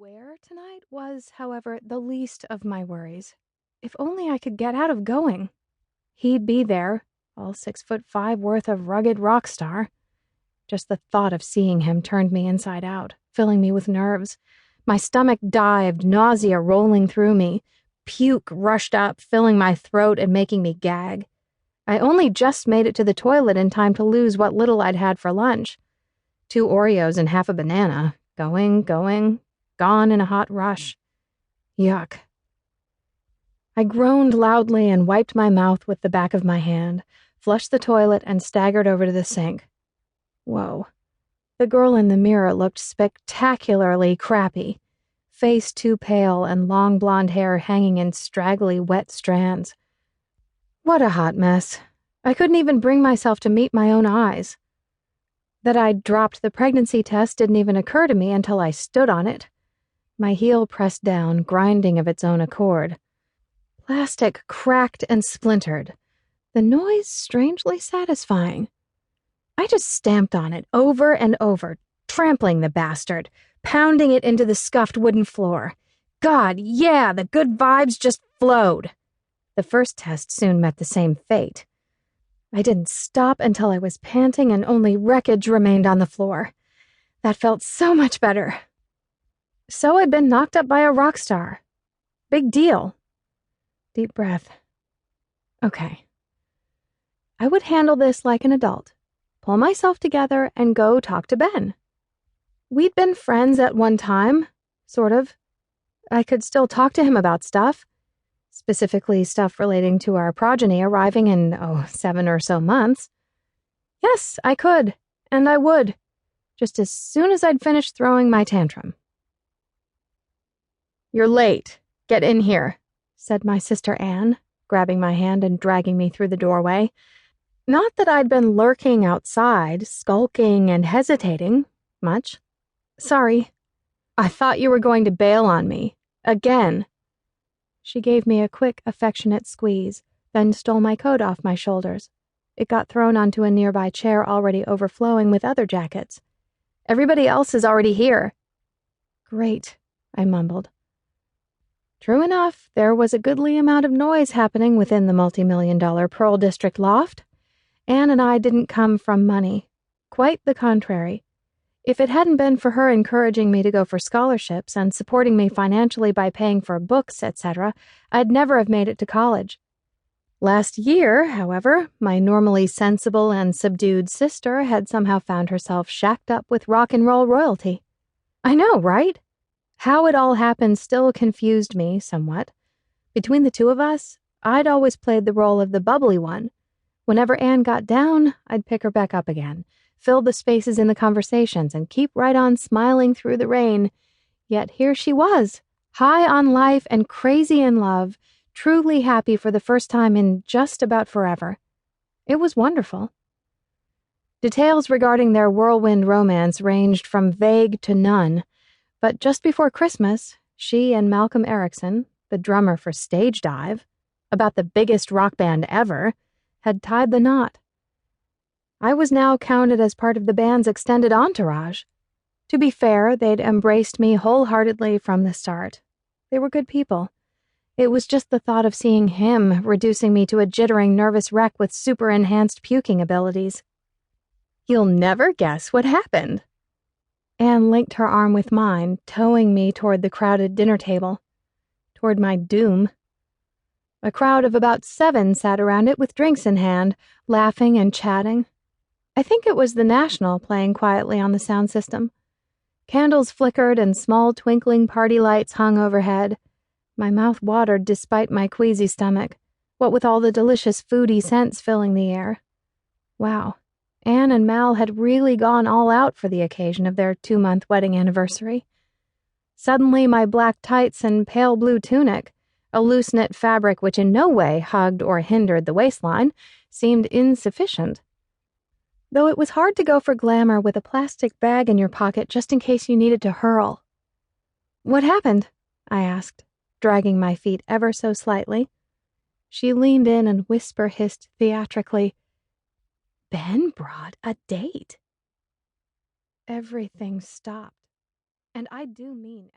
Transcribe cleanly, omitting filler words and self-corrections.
Where tonight was, however, the least of my worries. If only I could get out of going. He'd be there, all 6'5" worth of rugged rock star. Just the thought of seeing him turned me inside out, filling me with nerves. My stomach dived, nausea rolling through me. Puke rushed up, filling my throat and making me gag. I only just made it to the toilet in time to lose what little I'd had for lunch. 2 Oreos and half a banana. Going, gone in a hot rush. Yuck. I groaned loudly and wiped my mouth with the back of my hand, flushed the toilet, and staggered over to the sink. Whoa. The girl in the mirror looked spectacularly crappy. Face too pale and long blonde hair hanging in straggly, wet strands. What a hot mess. I couldn't even bring myself to meet my own eyes. That I'd dropped the pregnancy test didn't even occur to me until I stood on it. My heel pressed down, grinding of its own accord. Plastic cracked and splintered. The noise strangely satisfying. I just stamped on it over and over, trampling the bastard, pounding it into the scuffed wooden floor. God, yeah, the good vibes just flowed. The first test soon met the same fate. I didn't stop until I was panting and only wreckage remained on the floor. That felt so much better. So I'd been knocked up by a rock star. Big deal. Deep breath. Okay. I would handle this like an adult. Pull myself together and go talk to Ben. We'd been friends at one time, sort of. I could still talk to him about stuff. Specifically stuff relating to our progeny arriving in, 7 or so months. Yes, I could, and I would, just as soon as I'd finished throwing my tantrum. "You're late. Get in here," said my sister Anne, grabbing my hand and dragging me through the doorway. Not that I'd been lurking outside, skulking and hesitating, much. "Sorry. I thought you were going to bail on me. Again." She gave me a quick, affectionate squeeze, then stole my coat off my shoulders. It got thrown onto a nearby chair already overflowing with other jackets. "Everybody else is already here." "Great," I mumbled. True enough, there was a goodly amount of noise happening within the multi-million-dollar Pearl District loft. Anne and I didn't come from money. Quite the contrary. If it hadn't been for her encouraging me to go for scholarships and supporting me financially by paying for books, etc., I'd never have made it to college. Last year, however, my normally sensible and subdued sister had somehow found herself shacked up with rock and roll royalty. I know, right? How it all happened still confused me somewhat. Between the two of us, I'd always played the role of the bubbly one. Whenever Anne got down, I'd pick her back up again, fill the spaces in the conversations, and keep right on smiling through the rain. Yet here she was, high on life and crazy in love, truly happy for the first time in just about forever. It was wonderful. Details regarding their whirlwind romance ranged from vague to none, but just before Christmas, she and Malcolm Erickson, the drummer for Stage Dive, about the biggest rock band ever, had tied the knot. I was now counted as part of the band's extended entourage. To be fair, they'd embraced me wholeheartedly from the start. They were good people. It was just the thought of seeing him reducing me to a jittering, nervous wreck with super-enhanced puking abilities. "You'll never guess what happened." Anne linked her arm with mine, towing me toward the crowded dinner table. Toward my doom. A crowd of about 7 sat around it with drinks in hand, laughing and chatting. I think it was the National playing quietly on the sound system. Candles flickered and small twinkling party lights hung overhead. My mouth watered despite my queasy stomach, what with all the delicious foody scents filling the air. Wow, Anne and Mal had really gone all out for the occasion of their 2-month wedding anniversary. Suddenly my black tights and pale blue tunic, a loose-knit fabric which in no way hugged or hindered the waistline, seemed insufficient. Though it was hard to go for glamour with a plastic bag in your pocket just in case you needed to hurl. "What happened?" I asked, dragging my feet ever so slightly. She leaned in and whisper-hissed theatrically, "Ben brought a date." Everything stopped. And I do mean everything.